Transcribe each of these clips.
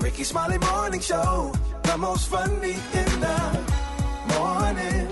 Rickey Smiley Morning Show, the most funny in the morning.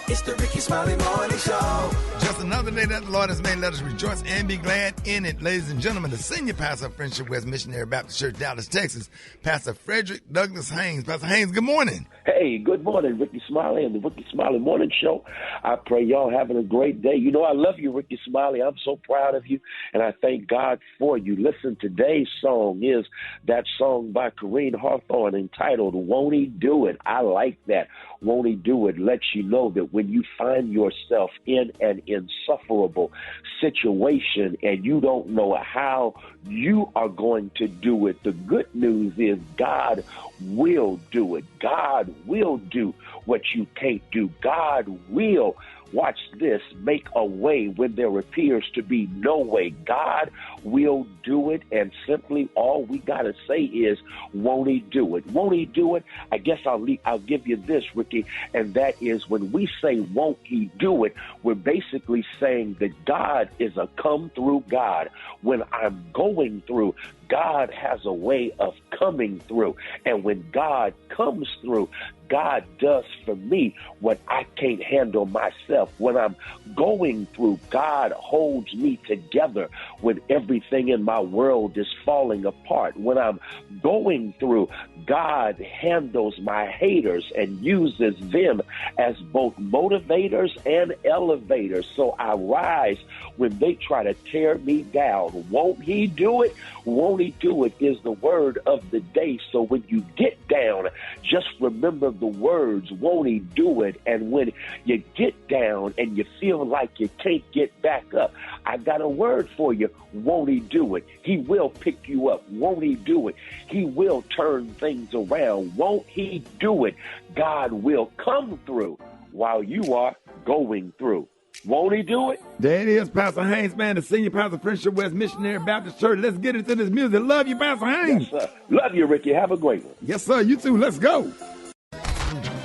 It's the Rickey Smiley Morning Show. Just another day that the Lord has made. Let us rejoice and be glad in it. Ladies and gentlemen, the senior pastor of Friendship West Missionary Baptist Church, Dallas, Texas, Pastor Frederick Douglass Haynes. Pastor Haynes, good morning. Hey, good morning, Rickey Smiley and the Rickey Smiley Morning Show. I pray y'all having a great day. You know I love you, Rickey Smiley. I'm so proud of you, and I thank God for you. Listen, today's song is that song by Corrine Hawthorne entitled, Won't He Do It? I like that. Won't He Do It? Lets you know that when you find yourself in an insufferable situation and you don't know how you are going to do it, the good news is God will do it. God will do what you can't do. God will, watch this, make a way when there appears to be no way. God will do it, and simply all we got to say is, won't He do it? Won't He do it? I guess I'll give you this, Ricky, and that is when we say, won't He do it, we're basically saying that God is a come-through God. When I'm going through, God has a way of coming through. And when God comes through, God does for me what I can't handle myself. When I'm going through, God holds me together when everything in my world is falling apart. When I'm going through, God handles my haters and uses them as both motivators and elevators. So I rise when they try to tear me down. Won't He do it? Won't He do it is the word of the day. So when you get down, just remember the words, won't He do it? And when you get down and you feel like you can't get back up, I got a word for you. Won't He do it? He will pick you up. Won't He do it? He will turn things around. Won't He do it? God will come through while you are going through. Won't He do it? There it is, Pastor Haynes, man, the senior pastor of Friendship West Missionary Baptist Church. Let's get into this music. Love you, Pastor Haynes. Yes, sir. Love you, Ricky. Have a great one. Yes, sir. You too. Let's go.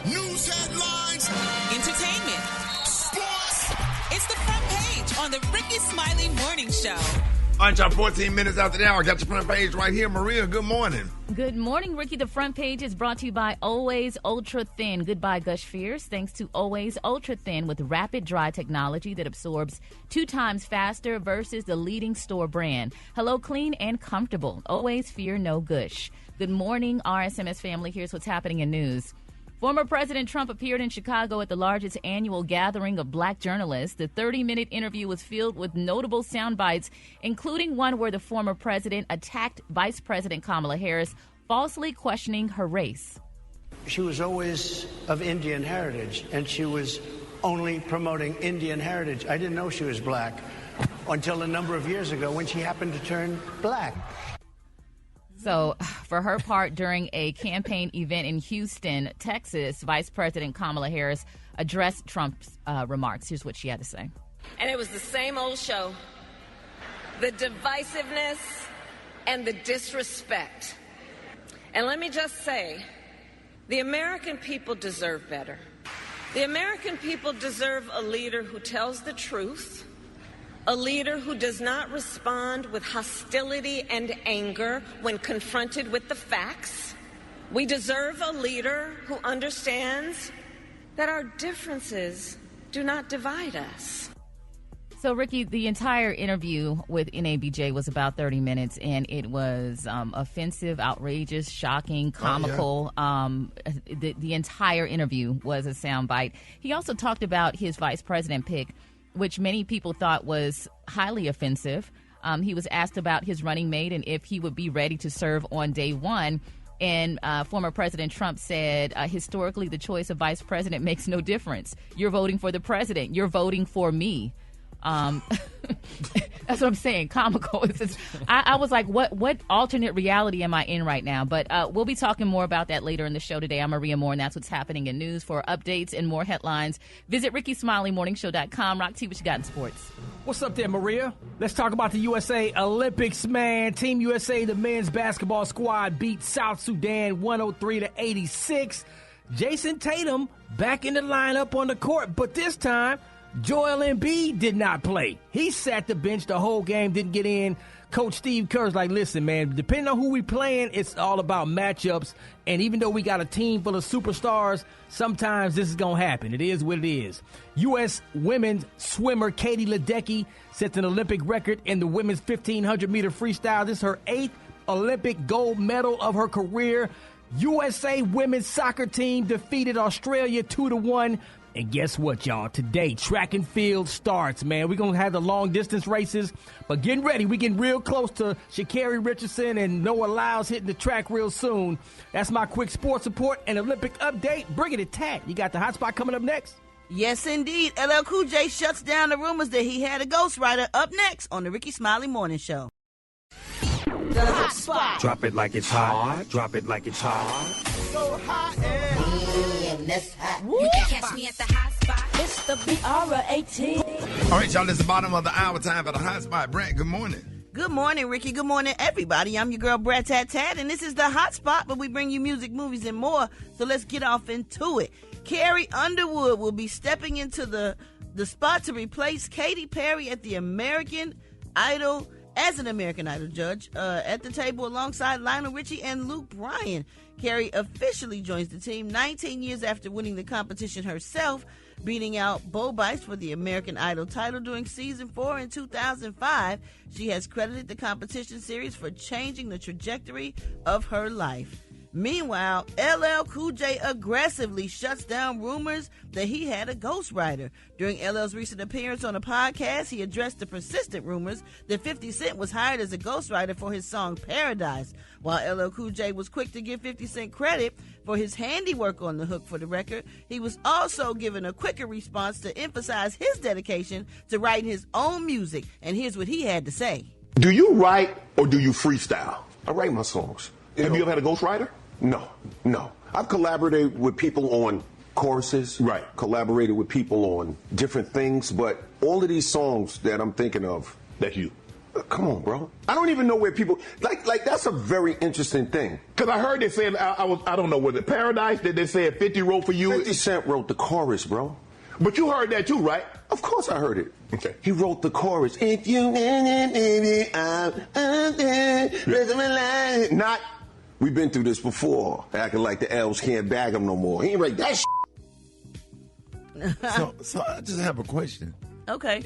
News headlines, entertainment, sports. It's the front page on the Rickey Smiley Morning Show. All right, y'all, 14 minutes after the hour. Got your front page right here. Maria, good morning. Good morning, Ricky. The front page is brought to you by Always Ultra Thin. Goodbye, Gush Fears. Thanks to Always Ultra Thin with rapid dry technology that absorbs 2 times faster versus the leading store brand. Hello, clean and comfortable. Always fear no gush. Good morning, RSMS family. Here's what's happening in news. Former President Trump appeared in Chicago at the largest annual gathering of black journalists. The 30-minute interview was filled with notable sound bites, including one where the former president attacked Vice President Kamala Harris, falsely questioning her race. She was always of Indian heritage, and she was only promoting Indian heritage. I didn't know she was black until a number of years ago when she happened to turn black. So, for her part, during a campaign event in Houston, Texas, Vice President Kamala Harris addressed Trump's remarks. Here's what she had to say. And it was the same old show. The divisiveness and the disrespect. And let me just say, the American people deserve better. The American people deserve a leader who tells the truth, a leader who does not respond with hostility and anger when confronted with the facts. We deserve a leader who understands that our differences do not divide us. So, Ricky, the entire interview with NABJ was about 30 minutes, and it was offensive, outrageous, shocking, comical. The entire interview was a soundbite. He also talked about his vice president pick, which many people thought was highly offensive. He was asked about his running mate and if he would be ready to serve on day one. And former President Trump said, historically, the choice of vice president makes no difference. You're voting for the president. You're voting for me. That's what I'm saying. Comical. It's just, I was like, what alternate reality am I in right now? But we'll be talking more about that later in the show today. I'm Maria Moore, and that's what's happening in news. For updates and more headlines, visit RickeySmileyMorningShow.com. Rock T, what you got in sports? What's up there, Maria? Let's talk about the USA Olympics, man. Team USA, the men's basketball squad, beat South Sudan 103-86. Jason Tatum back in the lineup on the court, but this time Joel Embiid did not play. He sat the bench the whole game, didn't get in. Coach Steve Kerr's like, listen, man, depending on who we playing, it's all about matchups. And even though we got a team full of superstars, sometimes this is going to happen. It is what it is. U.S. women's swimmer Katie Ledecky sets an Olympic record in the women's 1,500-meter freestyle. This is her 8th Olympic gold medal of her career. USA women's soccer team defeated Australia 2-1. And guess what, y'all? Today, track and field starts, man. We're going to have the long-distance races, but getting ready. We're getting real close to Sha'Carri Richardson and Noah Lyles hitting the track real soon. That's my quick sports report and Olympic update. Bring it to Tat. You got the hot spot coming up next? Yes, indeed. LL Cool J shuts down the rumors that he had a ghostwriter up next on the Rickey Smiley Morning Show. The hot spot. Drop it like it's hot. Drop it like it's hot. So hot and that's hot. You can catch me at the hot spot. It's the BR18. All right, y'all, it's the bottom of the hour time for the hot spot. Brent, good morning. Good morning, Ricky. Good morning, everybody. I'm your girl, Brad Tat Tat, and this is the hot spot, but we bring you music, movies, and more. So let's get off into it. Carrie Underwood will be stepping into the spot to replace Katy Perry at the American Idol as an American Idol judge at the table alongside Lionel Richie and Luke Bryan. Carrie officially joins the team 19 years after winning the competition herself, beating out Bo Bice for the American Idol title during season 4 in 2005. She has credited the competition series for changing the trajectory of her life. Meanwhile, LL Cool J aggressively shuts down rumors that he had a ghostwriter. During LL's recent appearance on a podcast, he addressed the persistent rumors that 50 Cent was hired as a ghostwriter for his song Paradise. While LL Cool J was quick to give 50 Cent credit for his handiwork on the hook for the record, he was also given a quicker response to emphasize his dedication to writing his own music. And here's what he had to say. Do you write or do you freestyle? I write my songs. Have you ever had a ghostwriter? No. I've collaborated with people on choruses. Right. Collaborated with people on different things, but all of these songs that I'm thinking of, that's you. Come on, bro. I don't even know where people like. That's a very interesting thing. Because I heard they saying I don't know, was it Paradise that they said 50 wrote for you? 50 Cent wrote the chorus, bro. But you heard that too, right? Of course I heard it. Okay. He wrote the chorus. If you baby, I'm there, rest of my life. Not. We've been through this before, acting like the elves can't bag him no more. He ain't write that So I just have a question. Okay.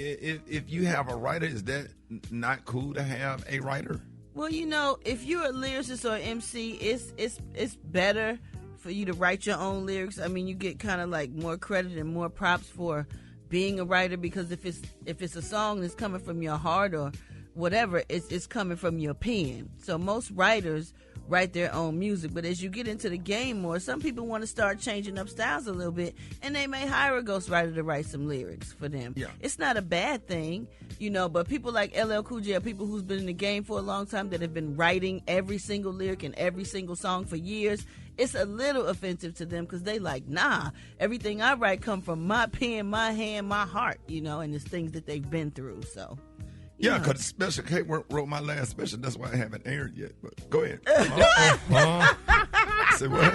If you have a writer, is that not cool to have a writer? Well, you know, if you're a lyricist or MC, it's better for you to write your own lyrics. I mean, you get kind of like more credit and more props for being a writer, because if it's a song that's coming from your heart or whatever, it's coming from your pen. So most writers write their own music, but as you get into the game more, some people want to start changing up styles a little bit, and they may hire a ghostwriter to write some lyrics for them. Yeah. It's not a bad thing, you know, but people like LL Cool J are people who's been in the game for a long time that have been writing every single lyric and every single song for years. It's a little offensive to them because they like, nah, everything I write come from my pen, my hand, my heart, you know, and it's things that they've been through, so... Yeah, because Special K wrote my last special. That's why I haven't aired yet. But go ahead. Say what?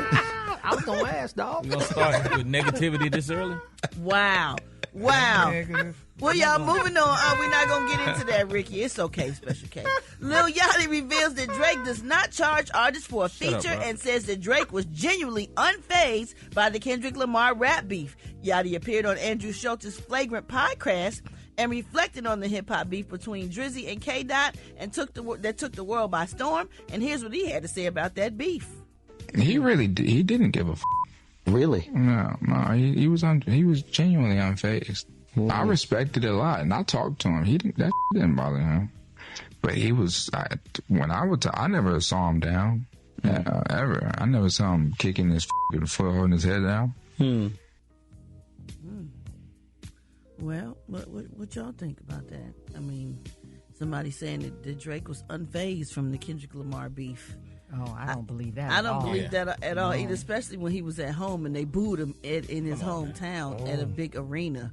I was going to ask, dog. You going to start with negativity this early? Wow. Well, y'all, moving on. We're not going to get into that, Ricky. It's okay, Special K. Lil Yachty reveals that Drake does not charge artists for a feature and says that Drake was genuinely unfazed by the Kendrick Lamar rap beef. Yachty appeared on Andrew Schultz's Flagrant podcast and reflected on the hip-hop beef between Drizzy and K-Dot and took the world by storm. And here's what he had to say about that beef. He didn't give a f***. Really? No, he was genuinely unfazed. I respected it a lot, and I talked to him. That didn't bother him. But he was, I never saw him down, ever. I never saw him kicking his foot, holding his head down. Well, what y'all think about that? I mean, somebody saying that Drake was unfazed from the Kendrick Lamar beef. Oh, I don't believe that. I don't believe that at all either, especially when he was at home and they booed him in his hometown at a big arena.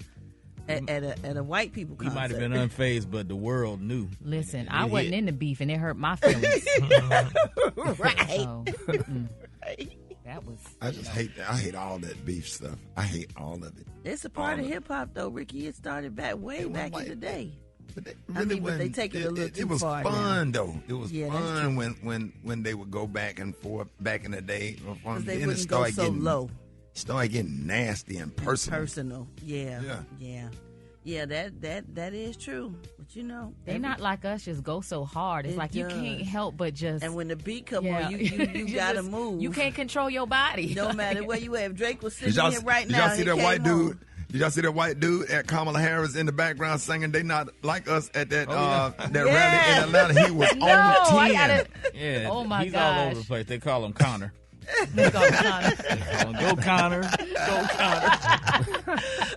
At a white people concert. He might have been unfazed, but the world knew. Listen, I wasn't in the beef, and it hurt my feelings. Right. So, That was. I just hate that. I hate all that beef stuff. I hate all of it. It's a part of hip hop, though, Ricky. It started way back in the day. But they take it a little too far. It was fun, now. though. It was fun when they would go back and forth back in the day. Because they wouldn't go so low. Started getting nasty and personal. Yeah. That is true. But you know, they're not like us. Just go so hard. It's like you can't help but just. And when the beat come on, you gotta move. You can't control your body. No matter where you at. If Drake was sitting here right now. Did y'all see that white dude? Did y'all see that white dude at Kamala Harris in the background singing? They not like us at that that rally in Atlanta. He was on 10. Yeah. Oh my he's gosh. all over the place. They call him Connor. They call him Connor. Go Connor. Go Connor.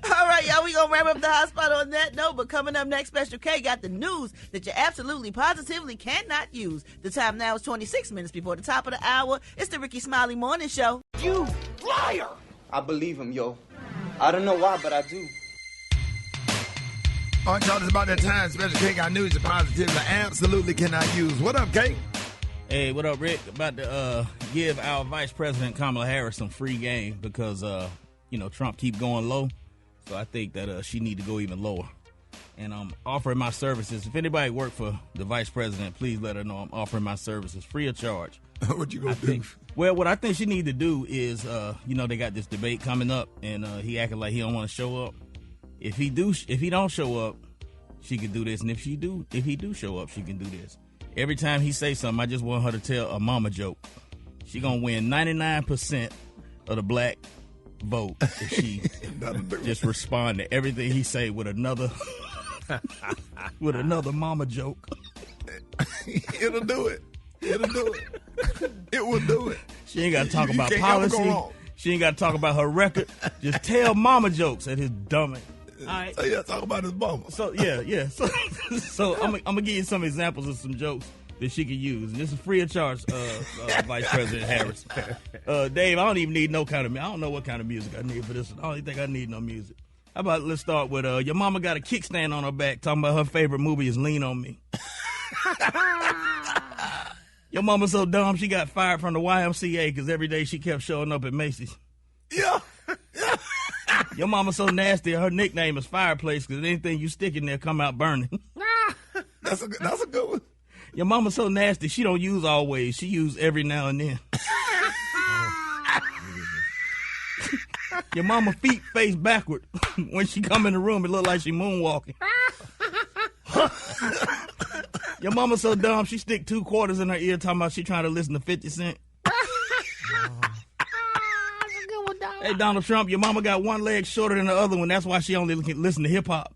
All right, y'all, we gonna wrap up the hot spot on that note. But coming up next, Special K got the news that you absolutely positively cannot use. The time now is 26 minutes before the top of the hour. It's the Rickey Smiley Morning Show. You liar! I believe him, yo. I don't know why, but I do. All right, y'all, it's about that time. Special K got news you positively absolutely cannot use. What up, K? Hey, what up, Rick? About to give our Vice President Kamala Harris some free game because, Trump keep going low. So I think that she need to go even lower. And I'm offering my services. If anybody work for the Vice President, please let her know I'm offering my services free of charge. What you gonna do? Well, what I think she need to do is, they got this debate coming up, and he acting like he don't want to show up. If he don't show up, she can do this, and if he do show up, she can do this. Every time he say something, I just want her to tell a mama joke. She gonna win 99% of the black vote if she just respond to everything he say with another mama joke. It'll do it. It'll do it. It will do it. She ain't got to talk about policy. She ain't got to talk about her record. Just tell mama jokes at his dumb. All right. So talk about his mama. So yeah. So I'm gonna give you some examples of some jokes that she can use, and this is free of charge. Vice President Harris. Dave, I don't even need no kind of. I don't know what kind of music I need for this. I don't even think I need no music. How about let's start with your mama got a kickstand on her back, talking about her favorite movie is Lean on Me. Your mama so dumb she got fired from the YMCA because every day she kept showing up at Macy's. Yeah. Your mama so nasty her nickname is Fireplace because anything you stick in there come out burning. That's a good one. Your mama so nasty she don't use always. She use every now and then. Your mama feet face backward. When she come in the room, it look like she moonwalking. Your mama so dumb, she stick 2 quarters in her ear talking about she trying to listen to 50 Cent. Hey, Donald Trump, your mama got one leg shorter than the other one. That's why she only listen to hip-hop.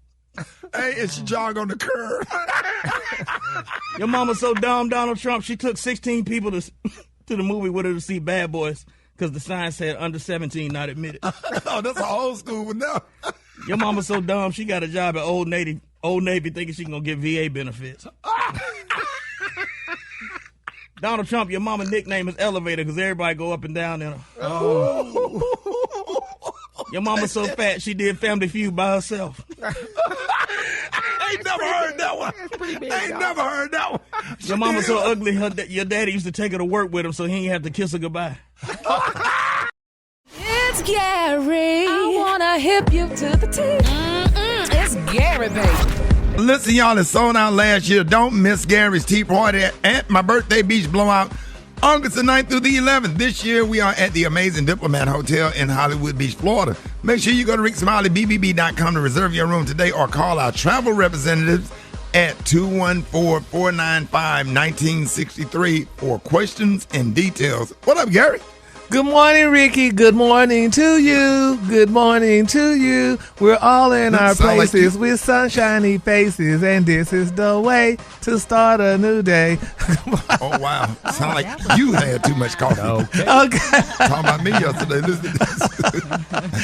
Hey, and she jog on the curb. Your mama so dumb, Donald Trump, she took 16 people to the movie with her to see Bad Boys because the sign said under 17 not admitted. Oh, that's an old school one now. Your mama so dumb, she got a job at Old Navy thinking she can go get VA benefits. Donald Trump, your mama nickname is Elevator because everybody go up and down in her. Oh. Your mama so fat she did Family Feud by herself. Ain't never heard that one. Never heard that one. Your mama so ugly your daddy used to take her to work with him so he ain't have to kiss her goodbye. It's Gary. I wanna hip you to the T. It's Gary, baby. Listen, y'all, it sold out last year. Don't miss Gary's Tea Party at my birthday beach blowout, August the 9th through the 11th. This year, we are at the amazing Diplomat Hotel in Hollywood Beach, Florida. Make sure you go to RickSmileyBBB.com to reserve your room today or call our travel representatives at 214-495-1963 for questions and details. What up, Gary? Good morning, Ricky. Good morning to you. Good morning to you. We're all in our places with sunshiny faces, and this is the way to start a new day. Oh, wow. Sound like you had too much coffee. Okay. Talking about me yesterday.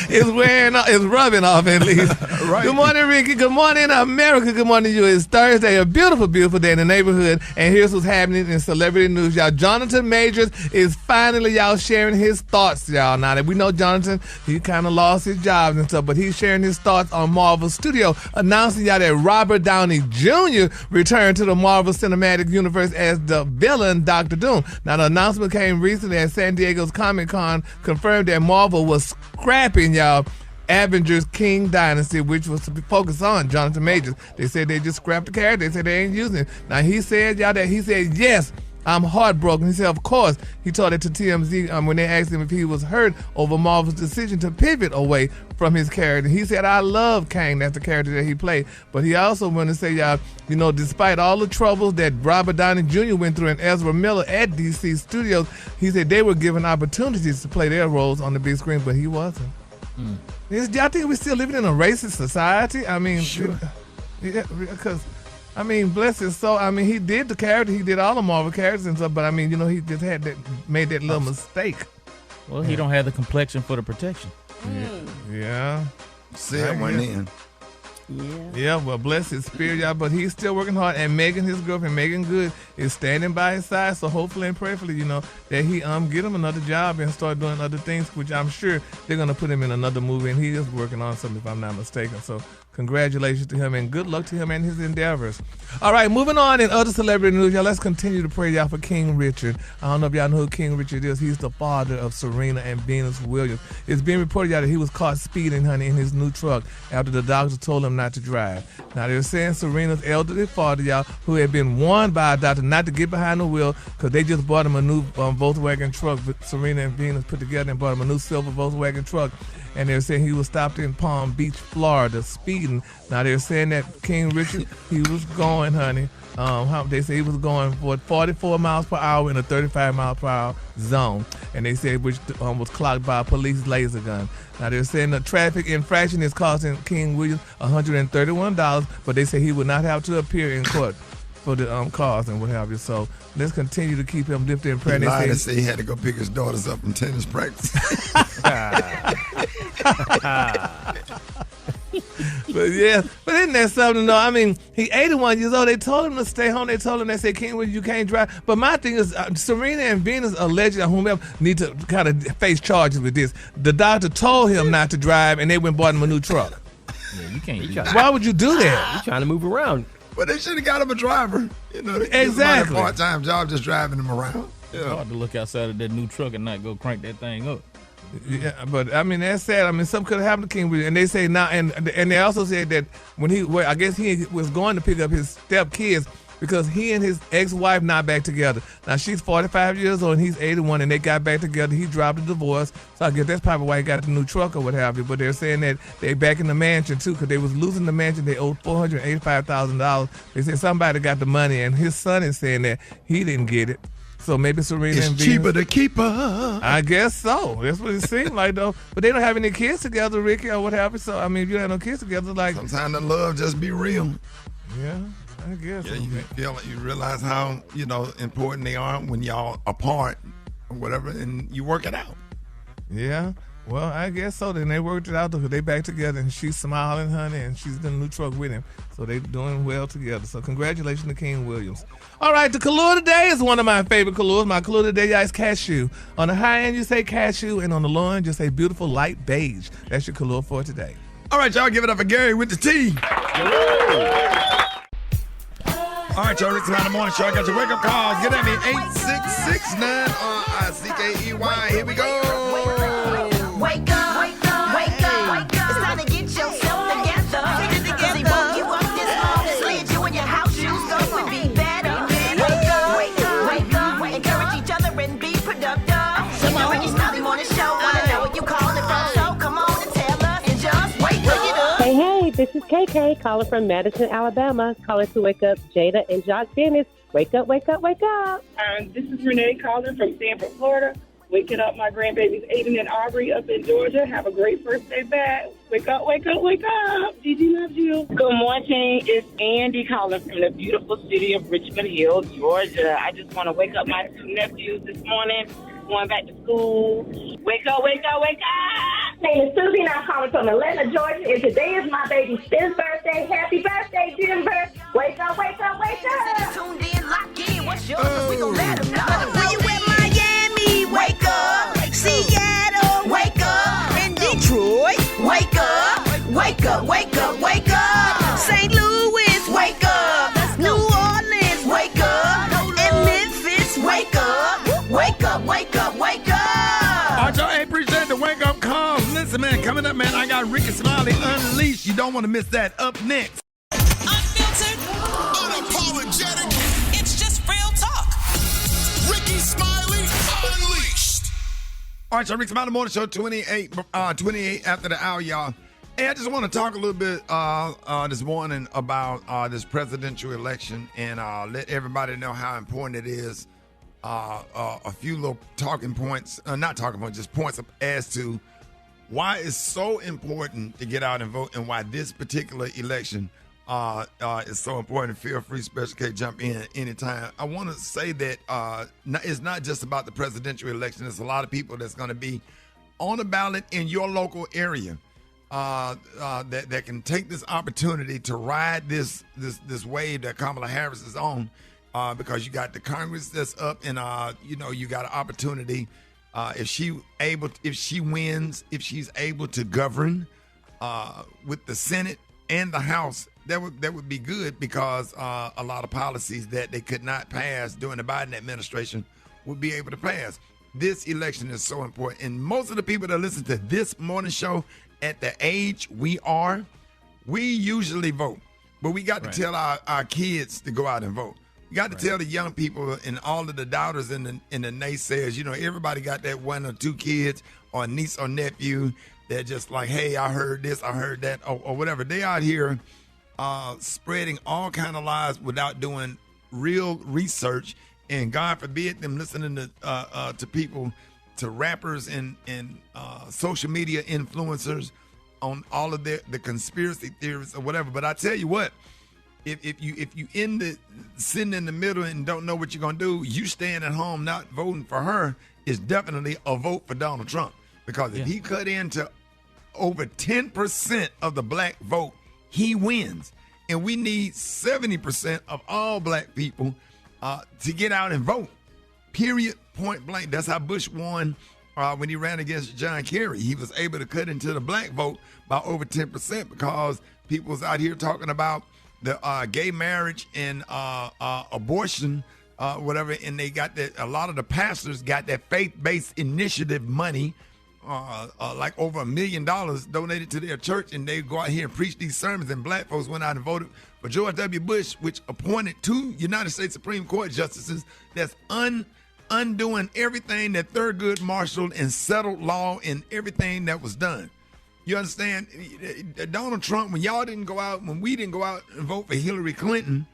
It's rubbing off at least. Right. Good morning, Ricky. Good morning, America. Good morning to you. It's Thursday, a beautiful, beautiful day in the neighborhood, and here's what's happening in celebrity news. Y'all, Jonathan Majors is finally, y'all, sharing sharing his thoughts, y'all. Now that we know Jonathan, he kind of lost his job and stuff, but he's sharing his thoughts on Marvel Studio, announcing y'all that Robert Downey Jr. returned to the Marvel Cinematic Universe as the villain Dr. Doom. Now the announcement came recently as San Diego's Comic-Con confirmed that Marvel was scrapping, y'all, Avengers King Dynasty, which was to be focused on Jonathan Majors. They said they just scrapped the character. They said they ain't using it. Now he said, y'all, that he said, yes, I'm heartbroken. He said, of course. He told it to TMZ when they asked him if he was hurt over Marvel's decision to pivot away from his character. He said, I love Kang. That's the character that he played. But he also wanted to say, y'all, you know, despite all the troubles that Robert Downey Jr. went through and Ezra Miller at DC Studios, he said they were given opportunities to play their roles on the big screen, but he wasn't. Y'all think we're still living in a racist society? I mean, sure. Yeah, because, I mean, bless his soul. I mean, he did the character. He did all the Marvel characters and stuff, but I mean, you know, he just made that little mistake. Well, he don't have the complexion for the protection. Yeah. Said one in. Yeah, well, bless his spirit, y'all. But he's still working hard, and Megan, his girlfriend, Megan Good, is standing by his side. So hopefully and prayerfully, you know, that he get him another job and start doing other things, which I'm sure they're gonna put him in another movie, and he is working on something, if I'm not mistaken. So congratulations to him, and good luck to him and his endeavors. All right, moving on in other celebrity news, y'all. Let's continue to pray, y'all, for King Richard. I don't know if y'all know who King Richard is. He's the father of Serena and Venus Williams. It's being reported, y'all, that he was caught speeding, honey, in his new truck after the doctor told him not to drive. Now, they're saying Serena's elderly father, y'all, who had been warned by a doctor not to get behind the wheel because they just bought him a new Volkswagen truck. Serena and Venus put together and bought him a new silver Volkswagen truck. And they're saying he was stopped in Palm Beach, Florida, speeding. Now, they're saying that King Richard, he was going, honey. They say he was going for 44 miles per hour in a 35 mile per hour zone. And they said which was clocked by a police laser gun. Now, they're saying the traffic infraction is costing King Williams $131, but they say he would not have to appear in court for the cause and what have you. So let's continue to keep him lifted in prayer. He lied to say he had to go pick his daughters up from tennis practice. But isn't that something? No, I mean, he 81 years old. They told him to stay home. They told him, they said, King, you can't drive. But my thing is, Serena and Venus allegedly, or whomever, need to kind of face charges with this. The doctor told him not to drive, and they went and bought him a new truck. Yeah, you can't do that. Why would you do that? You're trying to move around. Well, they should have got him a driver. You know, exactly. A part-time job just driving him around. It's hard to look outside of that new truck and not go crank that thing up. Yeah, but I mean that's sad. I mean something could have happened to King William, and they say now, and they also said that when I guess he was going to pick up his stepkids because he and his ex-wife not back together. Now she's 45 years old and he's 81, and they got back together. He dropped the divorce, so I guess that's probably why he got the new truck or what have you. But they're saying that they back in the mansion too because they was losing the mansion. They owed $485,000. They said somebody got the money, and his son is saying that he didn't get it. So maybe Serena and Venus. It's cheaper to keep her. I guess so. That's what it seemed like, though. But they don't have any kids together, Ricky, or what have you. So, I mean, if you have no kids together, like... Sometimes the love just be real. Yeah, I guess. Yeah, you realize how, important they are when y'all apart or whatever, and you work it out. Yeah. Well, I guess so. Then they worked it out because they back together, and she's smiling, honey, and she's in the new truck with him. So they doing well together. So congratulations to King Williams. All right, the color today is one of my favorite colors. My color today, y'all, is cashew. On the high end, you say cashew, and on the low end, you say beautiful light beige. That's your color for today. All right, y'all, give it up for Gary with the T. All right, y'all, it's the morning show. I got your wake-up calls. Get at me, 866-9-RICKEY. Here we go. Wake up, wake up, wake up, wake up. It's time to get yourself together. Get it together. He woke you up this morning, slid you in your house shoes, so it would be better. Wake up, wake up, wake up. Encourage each other and be productive. It's the Rickey Smiley Morning Show. Wanna know what you call it from? So come on and tell us and just wake up. Hey, this is KK calling from Madison, Alabama. Calling to wake up Jada and Jock Dennis. Wake up, wake up, wake up. This is Renee calling from Sanford, Florida. Waking up my grandbabies Aiden and Aubrey up in Georgia. Have a great first day back. Wake up, wake up, wake up. Gigi loves you. Good morning. It's Andy calling from the beautiful city of Richmond Hill, Georgia. I just want to wake up my two nephews this morning, going back to school. Wake up, wake up, wake up. My name is Susie, and I'm calling from Atlanta, Georgia. And today is my baby's 5th birthday. Happy birthday, Denver. Wake up, wake up, wake up. Tuned in, locked in. What's yours? We gon' let them know. Where you at, Miami? Wake up. See Rickey Smiley Unleashed. You don't want to miss that. Up next. Unfiltered. Unapologetic. It's just real talk. Rickey Smiley Unleashed. All right, so Rickey Smiley Morning Show, 28 after the hour, y'all. Hey, I just want to talk a little bit this morning about this presidential election and let everybody know how important it is. A few little talking points, not talking points, just points as to why it's so important to get out and vote and why this particular election is so important. Feel free, Special K, jump in anytime. I want to say that it's not just about the presidential election. There's a lot of people that's going to be on the ballot in your local area that can take this opportunity to ride this wave that Kamala Harris is on. Because you got the Congress that's up, and you got an opportunity. If she wins, if she's able to govern with the Senate and the House, that would be good because a lot of policies that they could not pass during the Biden administration would be able to pass. This election is so important, and most of the people that listen to this morning show at the age we are, we usually vote, but we got to tell our kids to go out and vote. You got to tell the young people and all of the doubters and the naysayers, everybody got that one or two kids or niece or nephew that just like, hey, I heard this, I heard that, or whatever. They out here spreading all kind of lies without doing real research, and God forbid them listening to people, to rappers and social media influencers on all of the conspiracy theories or whatever. But I tell you what, If you sitting in the middle and don't know what you're gonna do, you staying at home not voting for her is definitely a vote for Donald Trump. Because if he cut into over 10% of the black vote, he wins. And we need 70% of all black people to get out and vote. Period. Point blank. That's how Bush won when he ran against John Kerry. He was able to cut into the black vote by over 10% because people was out here talking about the gay marriage and abortion, whatever, and they got that. A lot of the pastors got that faith-based initiative money, like over $1 million donated to their church, and they go out here and preach these sermons. And black folks went out and voted for George W. Bush, which appointed 2 United States Supreme Court justices. That's undoing everything that Thurgood marshaled and settled law and everything that was done. You understand? Donald Trump, when we didn't go out and vote for Hillary Clinton,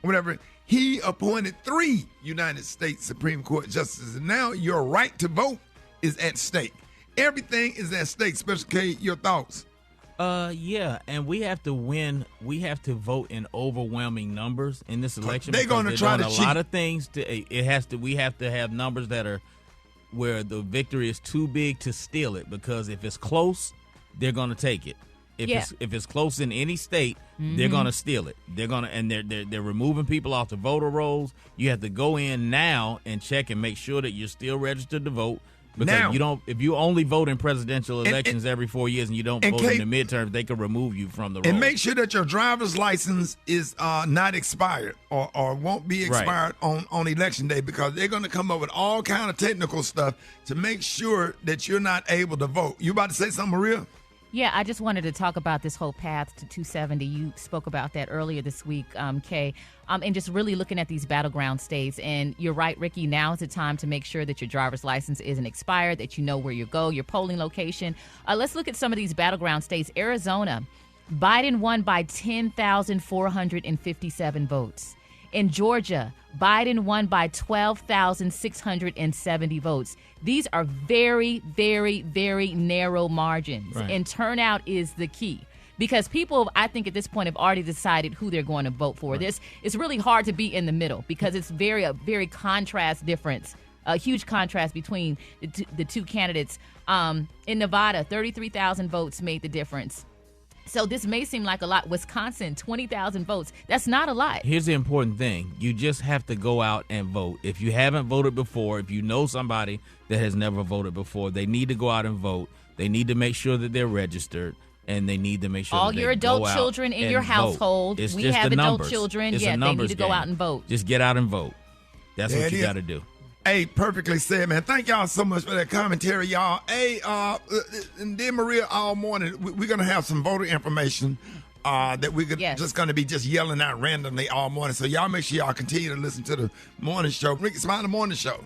whatever, he appointed 3 United States Supreme Court justices. And now your right to vote is at stake. Everything is at stake. Special K, your thoughts? Yeah, and we have to win. We have to vote in overwhelming numbers in this election. They're going to try to cheat. A lot of things. We have to have numbers that are where the victory is too big to steal it. Because if it's close, they're going to take it. If it's close in any state, they're going to steal it. They're removing people off the voter rolls. You have to go in now and check and make sure that you're still registered to vote. Because if you only vote in presidential elections every 4 years and you don't vote in the midterms, they could remove you from the roll. And make sure that your driver's license is not expired or won't be expired on election day, because they're going to come up with all kind of technical stuff to make sure that you're not able to vote. You about to say something, Maria? Yeah, I just wanted to talk about this whole path to 270. You spoke about that earlier this week, Kay, and just really looking at these battleground states. And you're right, Ricky, now is the time to make sure that your driver's license isn't expired, that you know where you go, your polling location. Let's look at some of these battleground states. Arizona, Biden won by 10,457 votes. In Georgia, Biden won by 12,670 votes. These are very, very, very narrow margins, and turnout is the key. Because people, I think at this point, have already decided who they're going to vote for. This it's really hard to be in the middle because it's a very contrast difference, a huge contrast between the two candidates. In Nevada, 33,000 votes made the difference. So this may seem like a lot. Wisconsin, 20,000 votes. That's not a lot. Here's the important thing. You just have to go out and vote. If you haven't voted before, if you know somebody that has never voted before, they need to go out and vote. They need to make sure that they're registered, and they need to make sure all that your they adult go children out in your and household. Vote. We have adult children. It's Yeah, a they need numbers to go game. out and vote. Just get out and vote. That's what you got to do. Hey, perfectly said, man. Thank y'all so much for that commentary, y'all. Hey, and then Maria, all morning, we're going to have some voter information that we're just going to be just yelling out randomly all morning. So y'all make sure y'all continue to listen to the morning show. Rickey Smiley Morning Show.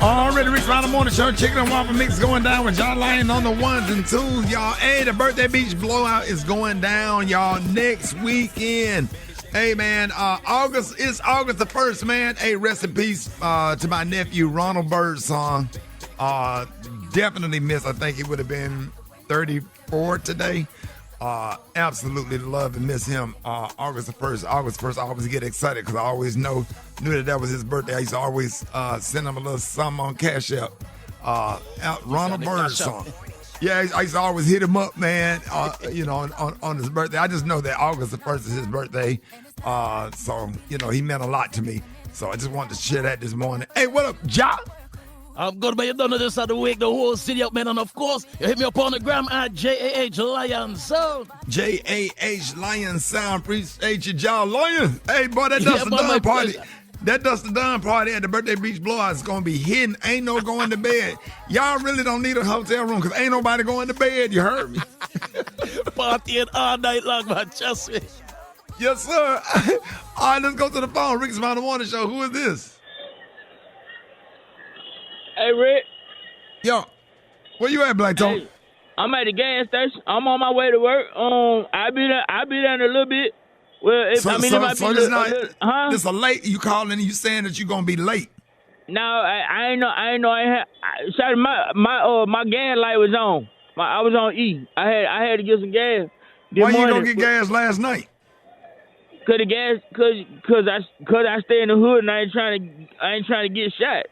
Already Rickey Smiley Morning Show. Chicken and waffle mix going down with John Lyon on the ones and twos, y'all. Hey, the Birthday Beach blowout is going down, y'all, next weekend. Hey, man, August the 1st, man. Hey, rest in peace to my nephew, Ronald Birdsong. Definitely missed. I think he would have been 34 today. Absolutely love and miss him. August the 1st. I always get excited because I always knew that was his birthday. I used to always send him a little something on Cash App. Ronald Birdsong. Yeah, I used to always hit him up, man, on his birthday. I just know that August the 1st is his birthday. So, he meant a lot to me. So I just wanted to share that this morning. Hey, what up, Ja? I'm going to be done this side of the week, the whole city up, man. And of course, you hit me up on the gram at JAH Lion Sound. JAH Lion Sound. Appreciate you, Ja Lion. Hey, boy, that Dustin Dunn party. That Dustin Dunn party at the Birthday Beach Blowout is going to be hidden. Ain't no going to bed. Y'all really don't need a hotel room because ain't nobody going to bed. You heard me. Partying all night long, man. Trust me. Yes, sir. All right, let's go to the phone. Rickey Smiley Morning Show. Who is this? Hey, Rick. Yo, where you at, Black Tone? Hey, I'm at the gas station. I'm on my way to work. I'll be there in a little bit. Well, it might be this a late. You calling and you saying that you're gonna be late? No, I ain't know. Sorry, my gas light was on. I was on E. I had to get some gas. Why you don't get gas last night? Cause I stay in the hood and I ain't trying to get shot.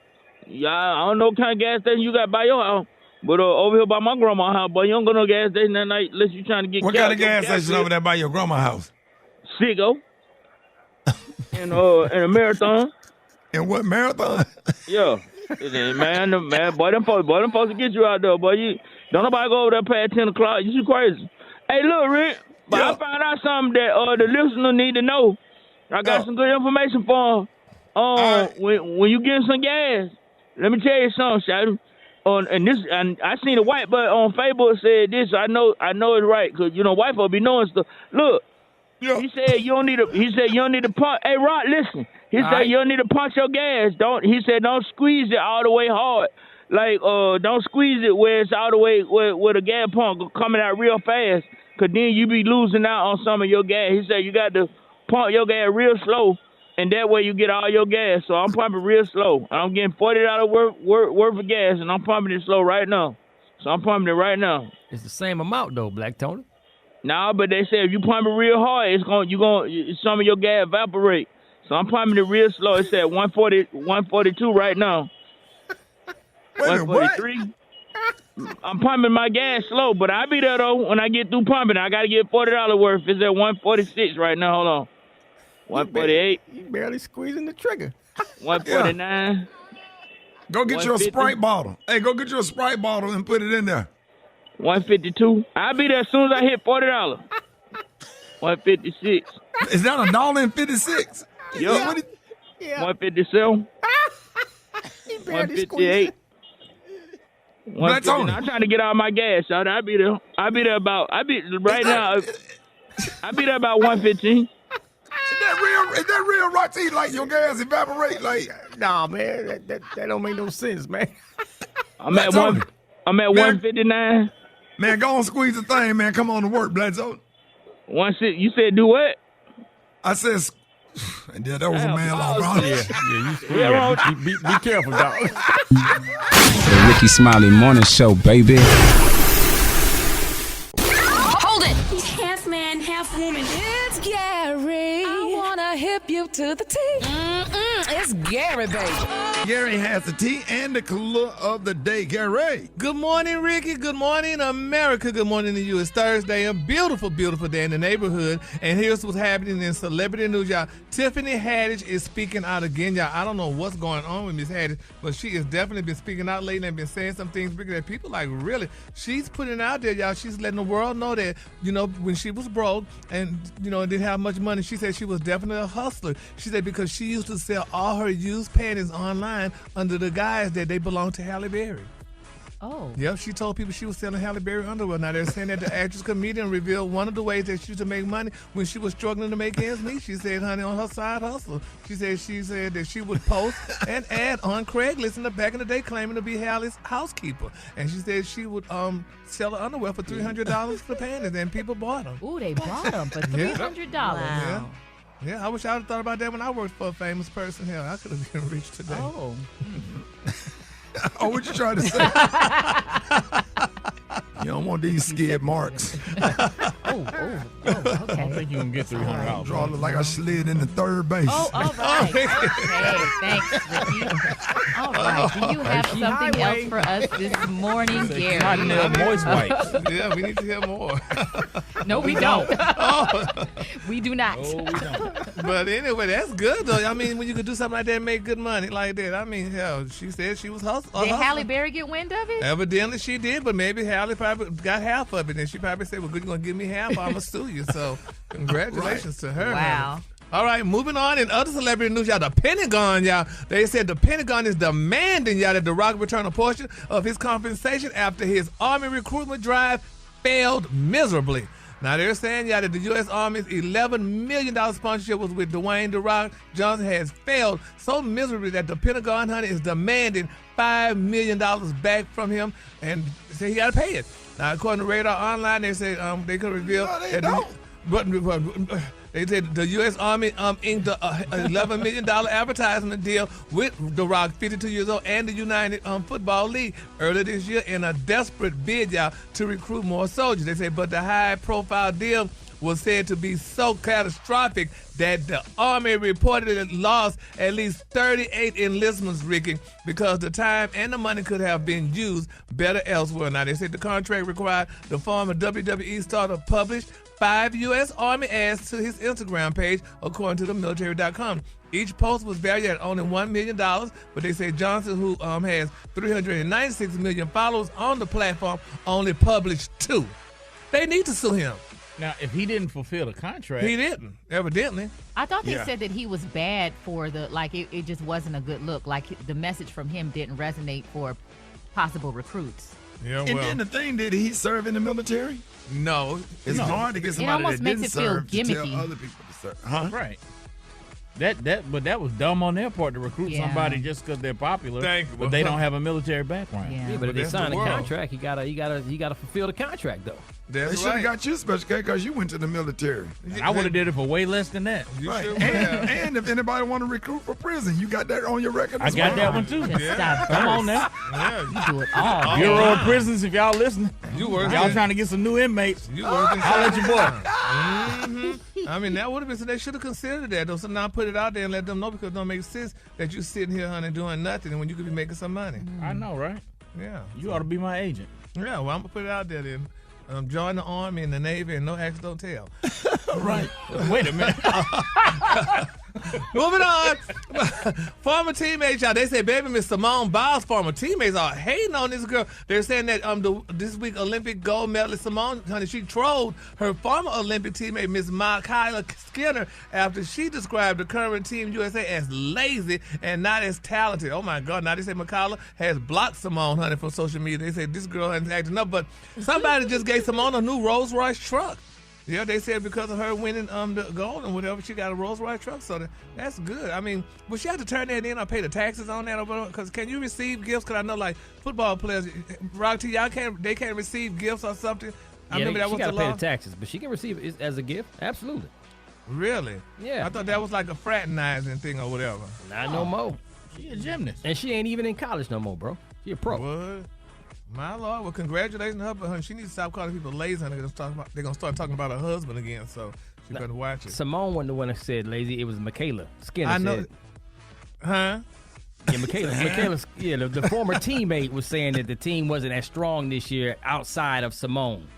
Yeah, I don't know what kind of gas station you got by your house, but over here by my grandma's house, boy, you don't go no gas station that night unless you trying to get. What kind of gas station over there by your grandma's house? Siggo. And a Marathon. And what Marathon? Yeah. Man, boy, them folks to get you out there, boy. Don't nobody go over there past 10 o'clock. You crazy. Hey, look, Rick, but I found out something that the listener need to know. I got some good information for them. When you get some gas, let me tell you something, Shady. And I seen a white boy on Facebook said this. So I know it's right because white folk be knowing stuff. Look. Yeah. He said you don't need to pump. Hey, Rod, listen. He said you don't need to punch your gas. He said don't squeeze it all the way hard. Like don't squeeze it where it's all the way where the gas pump coming out real fast. Cause then you be losing out on some of your gas. He said you got to pump your gas real slow, and that way you get all your gas. So I'm pumping real slow. I'm getting $40 worth of gas, and I'm pumping it slow right now. So I'm pumping it right now. It's the same amount though, Black Tony. No, but they say if you pump it real hard, some of your gas evaporate. So I'm pumping it real slow. It's at 140, 142 right now. 143. I'm pumping my gas slow, but I'll be there though when I get through pumping. I gotta get $40 worth. It's at 146 right now. Hold on. 148. You barely squeezing the trigger. 149. Go get you a Sprite bottle. Hey, go get you a Sprite bottle and put it in there. 152. I'll be there as soon as I hit $40. 156. Is that $1.56? Yep. Yeah. 157. 158. 159. I'm trying to get out my gas, so I'll be there. I'll be there about 115. Is that real, Roxy? Like your gas evaporate? Like, nah, man, that don't make no sense, man. I'm at 159. Man, go on, squeeze the thing, man. Come on to work, Bledsoe. You said do what? I said, and that was a man law, bro. Be careful, dog. The Rickey Smiley Morning Show, baby. Hold it. He's half man, half woman. It's Gary. I wanna hip you to the T. It's Gary, baby. Gary has the tea and the color of the day. Gary. Good morning, Ricky. Good morning, America. Good morning to you. It's Thursday, a beautiful, beautiful day in the neighborhood. And here's what's happening in celebrity news, y'all. Tiffany Haddish is speaking out again, y'all. I don't know what's going on with Miss Haddish, but she has definitely been speaking out lately and been saying some things that people like, really. She's putting it out there, y'all. She's letting the world know that, when she was broke and, didn't have much money, she said she was definitely a hustler. hustler. She said because she used to sell all her used panties online under the guise that they belonged to Halle Berry. Oh. Yep, she told people she was selling Halle Berry underwear. Now they're saying that the actress comedian revealed one of the ways that she used to make money when she was struggling to make ends meet. She said, honey, on her side hustle. She said that she would post an ad on Craigslist back in the day claiming to be Halle's housekeeper. And she said she would sell her underwear for $300 for panties, and people bought them. Ooh, they bought them for $300. Wow. Yeah, I wish I would have thought about that when I worked for a famous person. Hell, I could have been rich today. Oh. Oh, what you trying to say? You don't want these skid marks. Okay. I don't think you can get $300. Draw look like I slid into third base. Oh, all right. Okay, thanks, Ricky. All right. Do you have something else for us this morning, Gary? Moist wipes. Yeah, we need to hear more. No, we don't. We do not. No, we don't. But anyway, that's good, though. I mean, when you could do something like that and make good money like that. I mean, hell, she said she was hustling. Did Halle Berry get wind of it? Evidently she did, but maybe Halle probably got half of it, and she probably said, well, good, you're going to give me half, I'm going to sue you. So congratulations to her. Wow. Man. All right, moving on. In other celebrity news, y'all, the Pentagon, y'all, they said the Pentagon is demanding, y'all, that The Rock return a portion of his compensation after his Army recruitment drive failed miserably. Now, they're saying, y'all, that the U.S. Army's $11 million sponsorship was with Dwayne The Rock Johnson has failed so miserably that the Pentagon, honey, is demanding $5 million back from him and say he got to pay it. Now, according to Radar Online, they say they could reveal they said the U.S. Army inked the $11 million advertisement deal with The Rock, 52 years old, and the United Football League earlier this year in a desperate bid, y'all, to recruit more soldiers. They say, but the high-profile deal was said to be so catastrophic that the Army reportedly lost at least 38 enlistments, Ricky, because the time and the money could have been used better elsewhere. Now, they said the contract required the former WWE star to publish 5 U.S. Army ads to his Instagram page, according to themilitary.com. Each post was valued at only $1 million, but they say Johnson, who has 396 million followers on the platform, only published 2. They need to sue him. Now, if he didn't fulfill the contract. He didn't, evidently. I thought they said that he was bad for it just wasn't a good look. Like, the message from him didn't resonate for possible recruits. Yeah, and then the thing, did he serve in the military? No. It's hard to get somebody that didn't serve to tell other people to serve. Huh? Right. But that was dumb on their part to recruit somebody just because they're popular, but they don't have a military background. Yeah, but if they sign a contract, you gotta fulfill the contract though. They should have got you a special case because you went to the military. I would have did it for way less than that. Right. And if anybody want to recruit for prison, you got that on your record. I got that one too. Come on now. Yeah, you do it all. Bureau of Prisons, if y'all listening. Y'all trying to get some new inmates. I'll let your boy. I mean, that would have been, so they should have considered that, though. So now put it out there and let them know, because it don't make sense that you sitting here, honey, doing nothing when you could be making some money. I know, right? Yeah. You ought to be my agent. Yeah, well, I'm going to put it out there then. Join the Army and the Navy and no ask, don't tell. Right. Wait a minute. Moving on. Former teammates, y'all, they say baby Miss Simone Biles' former teammates are hating on this girl. They're saying that this week Olympic gold medalist Simone, honey, she trolled her former Olympic teammate Miss Kyla Skinner after she described the current Team USA as lazy and not as talented. Oh my God! Now they say Kyla has blocked Simone, honey, from social media. They say this girl hasn't acting up, but somebody just gave Simone a new Rolls Royce truck. Yeah, they said because of her winning the gold and whatever, she got a Rolls Royce truck. So that's good. I mean, will she have to turn that in or pay the taxes on that? Because can you receive gifts? Because I know, like, football players, Rock T, they can't receive gifts or something. I remember that was the law. She got to pay the taxes, but she can receive it as a gift. Absolutely. Really? Yeah. I thought that was like a fraternizing thing or whatever. Not no more. She a gymnast. And she ain't even in college no more, bro. She a pro. What? My Lord, well, congratulations to her, but she needs to stop calling people lazy. They're gonna start talking about her husband again, so she better watch it. Simone wasn't the one that said lazy. It was Michaela Skinner. I know. Said, huh? Yeah, Michaela. Yeah, the former teammate was saying that the team wasn't as strong this year outside of Simone.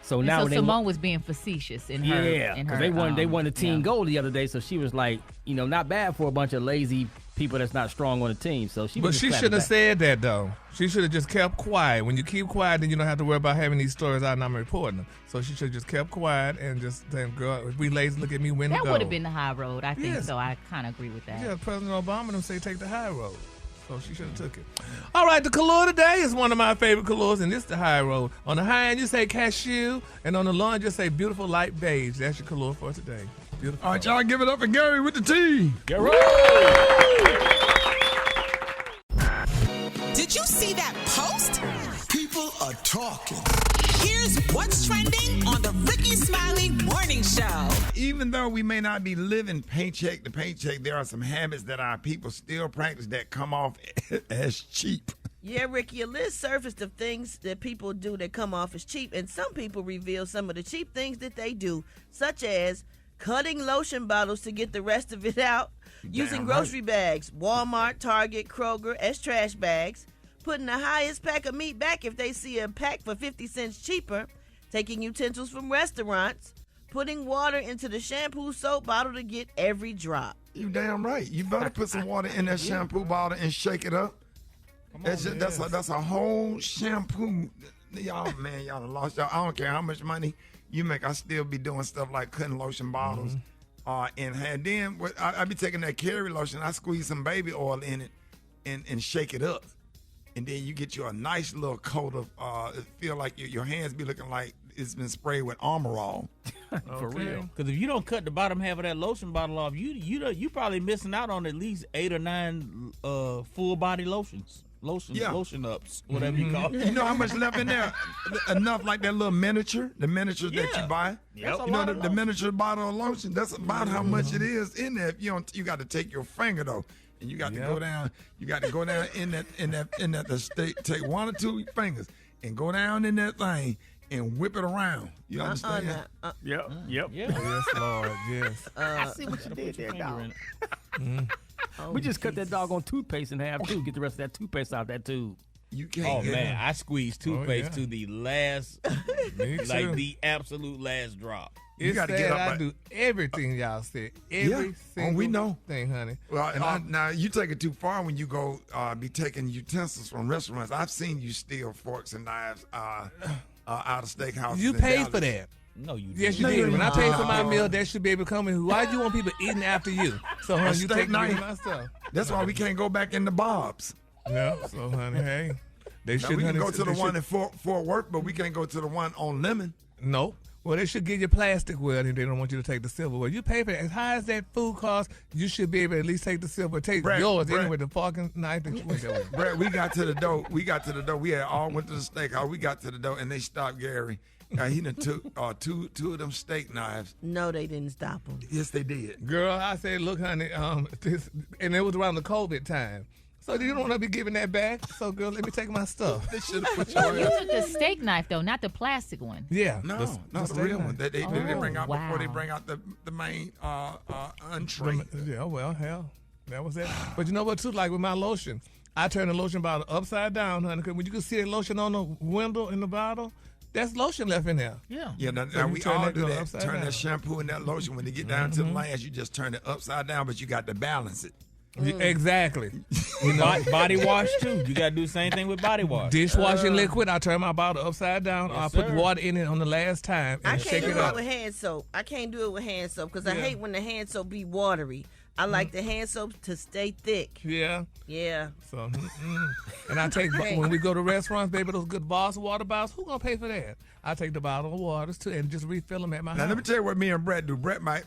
So now Simone was being facetious in her. Yeah, because they won the team goal the other day. So she was like, not bad for a bunch of lazy people that's not strong on the team. So But she shouldn't have said that, though. She should have just kept quiet. When you keep quiet, then you don't have to worry about having these stories out and I'm reporting them. So she should have just kept quiet and just saying, girl, if we lazy, look at me, win the That gold. would have been the high road. I think so. I kind of agree with that. Yeah, President Obama them say take the high road. So she should have took it. All right, the color today is one of my favorite colors, and this is the high road. On the high end, you say cashew, and on the low end, you say beautiful light beige. That's your color for today. Beautiful. All right, y'all give it up for Gary with the T. Gary. Did you see that post? People are talking. Here's what's trending on the Rickey Smiley Morning Show. Even though we may not be living paycheck to paycheck, there are some habits that our people still practice that come off as cheap. Yeah, Ricky, a list surfaced of things that people do that come off as cheap, and some people reveal some of the cheap things that they do, such as cutting lotion bottles to get the rest of it out, using grocery bags, Walmart, Target, Kroger, as trash bags, putting the highest pack of meat back if they see a pack for 50 cents cheaper, taking utensils from restaurants, putting water into the shampoo soap bottle to get every drop. You damn right. You better put some water in that shampoo bottle and shake it up. That's a whole shampoo. Y'all done lost y'all. I don't care how much money you make. I still be doing stuff like cutting lotion bottles. And then I be taking that Carry lotion. I squeeze some baby oil in it and shake it up. And then you get you a nice little coat of, it feel like your hands be looking like it's been sprayed with Armor All. For real. Because if you don't cut the bottom half of that lotion bottle off, you probably missing out on at least 8 or 9 full body lotions. Lotion ups, whatever you call it. You know how much left in there? Enough like that little miniature, the miniatures that you buy. Yep. You know the miniature bottle of lotion. That's about how much it is in there. If you got to take your finger though, and you got to go down. You got to go down in that. Take 1 or 2 fingers and go down in that thing and whip it around. You understand? Yep. Yes, Lord, yes. I see what you did there, dog. We just cut that doggone toothpaste in half, too. Get the rest of that toothpaste out that tube. You can't. Oh, man. I squeezed toothpaste to the last, like the absolute last drop. You got to get up. I do everything y'all said. Every single thing, honey. Well, now you take it too far when you go be taking utensils from restaurants. I've seen you steal forks and knives out of steakhouses. You paid for that. No, you didn't. Yes, you did. When I paid for my meal, that should be able to come in. Why do you want people eating after you? So, honey, you take my stuff. That's why we can't go back in the Bob's. Yeah, so, honey, hey. We can go to the one in Fort Worth, but we can't go to the one on Lemon. Nope. Well, they should give you plasticware, and they don't want you to take the silverware. You pay for it. As high as that food costs, you should be able to at least take the silver. Take yours anyway, the fucking knife that you went there with. Brad, we got to the door. We had all went to the steakhouse. We got to the door, and they stopped Gary. He done took two of them steak knives. No, they didn't stop him. Yes, they did. Girl, I said, look, honey, and it was around the COVID time. So you don't want to be giving that back. So, girl, let me take my stuff. They should have put your You took the steak knife, though, not the plastic one. Yeah. No, not the real one. They bring out before they bring out the main entree. Yeah, well, hell, that was it. But you know what, too? Like with my lotion, I turn the lotion bottle upside down, honey, because when you can see the lotion on the window in the bottle, that's lotion left in there. Yeah. Now we all do that. Turn that shampoo and that lotion. When they get down to the last, you just turn it upside down, but you got to balance it. Exactly. Body wash too. You got to do the same thing with body wash. Dishwashing liquid. I turn my bottle upside down. Yes, I put water in it on the last time and I shake can't it do up. it with hand soap. I can't do it with hand soap because I hate when the hand soap be watery. I like the hand soap to stay thick. Yeah. Yeah. So, and I take when we go to restaurants, baby, those good Boss water bottles. Who gonna pay for that? I take the bottle of waters too and just refill them at my house. Now let me tell you what me and Brett do. Brett might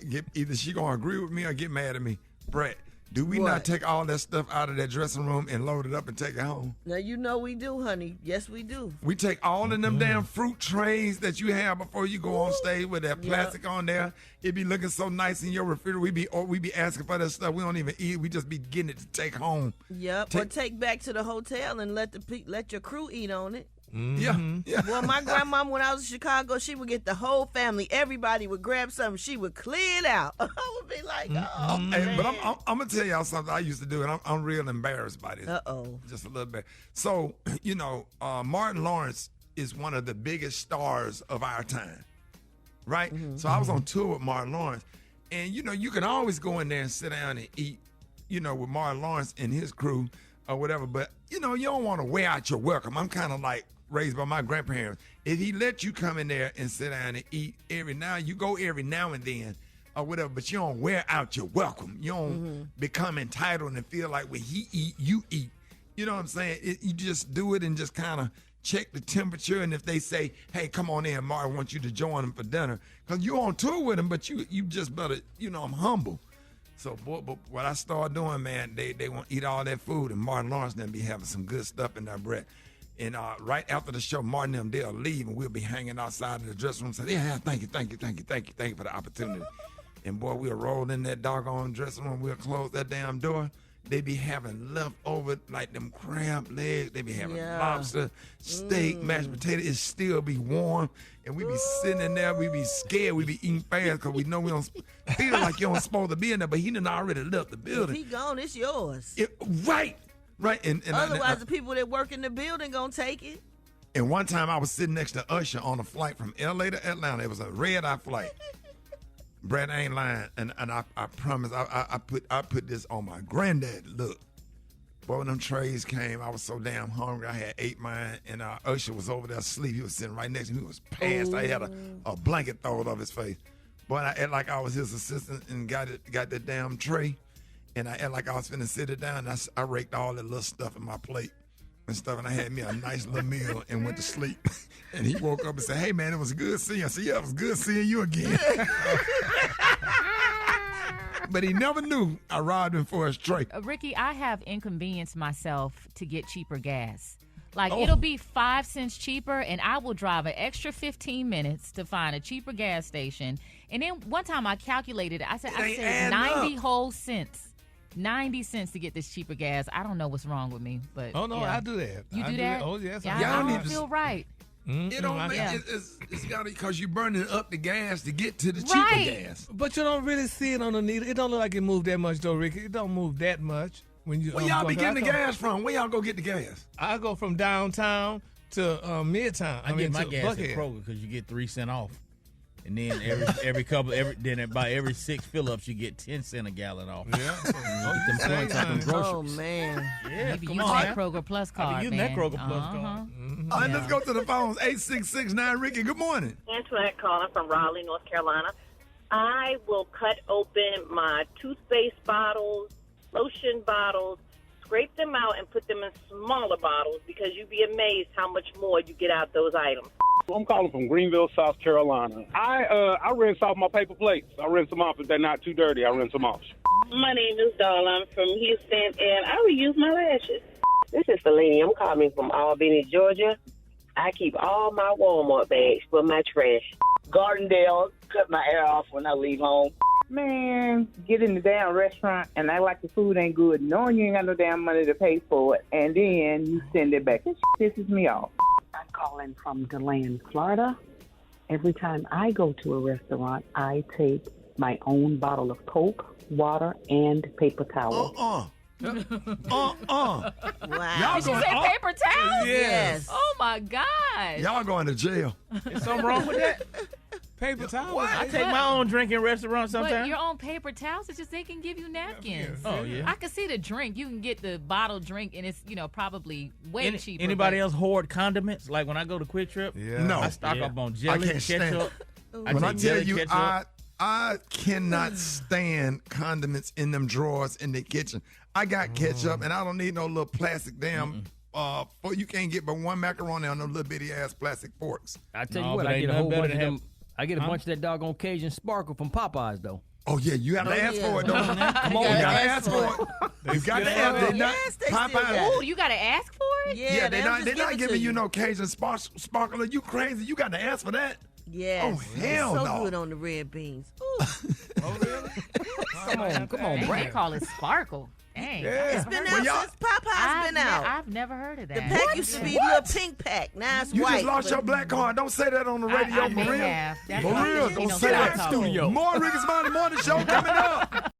get either she gonna agree with me or get mad at me. Brett, do we not take all that stuff out of that dressing room and load it up and take it home? Now you know we do, honey. Yes, we do. We take all of them damn fruit trays that you have before you go on stage with that plastic on there. It be looking so nice in your refrigerator. We be asking for that stuff. We don't even eat. We just be getting it to take home. Yep. Or take back to the hotel and let your crew eat on it. Yeah. Well, my grandma, when I was in Chicago, she would get the whole family. Everybody would grab something. She would clear it out. I would be like, man. But I'm going to tell y'all something I used to do, and I'm real embarrassed by this. Uh-oh. Just a little bit. So, Martin Lawrence is one of the biggest stars of our time, right? So I was on tour with Martin Lawrence, and, you can always go in there and sit down and eat, with Martin Lawrence and his crew or whatever. But, you don't want to wear out your welcome. I'm kind of like raised by my grandparents. If he let you come in there and sit down and eat every now and then or whatever, but you don't wear out your welcome. You don't become entitled and feel like when he eat, you eat. You know what I'm saying? You just do it and just kind of check the temperature. And if they say, hey, come on in, Martin wants you to join him for dinner. Because you're on tour with him, but you just better, I'm humble. So, boy, but what I start doing, man, they want to eat all that food. And Martin Lawrence then be having some good stuff in their breath. And right after the show, Martin and them, they'll leave, and we'll be hanging outside in the dressing room saying, yeah, thank you for the opportunity. And, boy, we'll roll in that doggone dressing room. We'll close that damn door. They be having leftover, like them crab legs. They be having lobster, steak, mashed potato. It still be warm. And we be sitting in there. We be scared. We be eating fast because we know we don't feel like you don't supposed to be in there. But he done already left the building. If he gone, it's yours. Right. And otherwise, the people that work in the building gonna take it. And one time I was sitting next to Usher on a flight from L.A. to Atlanta. It was a red-eye flight. Brad, I ain't lying, and I promise I put this on my granddad. Look, boy, when them trays came, I was so damn hungry. I had ate mine, and Usher was over there asleep. He was sitting right next to me. He was passed. I had a blanket thrown off his face. Boy, I act like I was his assistant and got that damn tray, and I act like I was finna sit it down. And I raked all that little stuff in my plate and stuff, and I had me a nice little meal and went to sleep. And he woke up and said, hey, man, it was good seeing you. I said, yeah, it was good seeing you again. But he never knew I robbed him for his tray. Ricky, I have inconvenienced myself to get cheaper gas. Like, it'll be 5 cents cheaper, and I will drive an extra 15 minutes to find a cheaper gas station. And then one time I calculated it. I said 90 whole cents. 90 cents to get this cheaper gas. I don't know what's wrong with me, but oh no, yeah. I do that. You do that? Oh yes, I don't feel right. It don't make it's got to because you're burning up the gas to get to the cheaper gas. But you don't really see it on the needle. It don't look like it moved that much though, Ricky. It don't move that much when you. Where y'all be getting the gas from? Where y'all go get the gas? I go from downtown to Midtown. I get my gas at Kroger because you get 3 cents off. And then about every 6 fill-ups, you get 10 cents a gallon off. Yeah. Oh, man. Yeah, Maybe use that Kroger Plus card, man. That Kroger Plus card. All right, let's go to the phones. 866-9 Ricky, good morning. Antoinette calling from Raleigh, North Carolina. I will cut open my toothpaste bottles, lotion bottles, scrape them out, and put them in smaller bottles because you'd be amazed how much more you get out those items. I'm calling from Greenville, South Carolina. I rinse off my paper plates. I rinse them off. If they're not too dirty, I rinse them off. My name is Dawn. I'm from Houston, and I reuse my lashes. This is Feline. I'm calling from Albany, Georgia. I keep all my Walmart bags for my trash. Gardendale, cut my hair off when I leave home. Man, get in the damn restaurant and act like the food ain't good, knowing you ain't got no damn money to pay for it, and then you send it back. This pisses me off. I'm calling from DeLand, Florida. Every time I go to a restaurant, I take my own bottle of Coke, water, and paper towel. Wow. Did you say paper towels? Yes. Oh, my God. Y'all going to jail. Is something wrong with that? Paper towels. I take my own drink in restaurants sometimes. But your own paper towels, it's just they can give you napkins. Oh, yeah. I can see the drink. You can get the bottled drink, and it's, probably way cheaper. Anybody else hoard condiments? Like when I go to Quick Trip, No. I stock up on jelly, I can't ketchup. When I tell you, I cannot stand condiments in them drawers in the kitchen. I got ketchup, and I don't need no little plastic damn you can't get but one macaroni on them little bitty ass plastic forks. I tell you what, I get a whole bunch of them. I get a bunch of that doggone Cajun Sparkle from Popeyes, though. Oh, yeah, you have to ask for it, though. Come on, you got to ask for it. You got to ask for it. Popeyes. Oh, you got to ask for it? Yeah, they're not giving you no Cajun Sparkle. Are you crazy? You got to ask for that. Yes. Oh, hell so no. good on the red beans. Oh, really? Come on, Brad. They call it Sparkle. Dang. Yeah. It's been out since Popeye's been out. I've never heard of that. The pack used to be a little pink pack. Now it's You white. just lost your black card. Don't say that on the radio, I may for real. have. That's For why real, you don't don't say stop that. talking. More Rickey Smiley Morning Show coming up.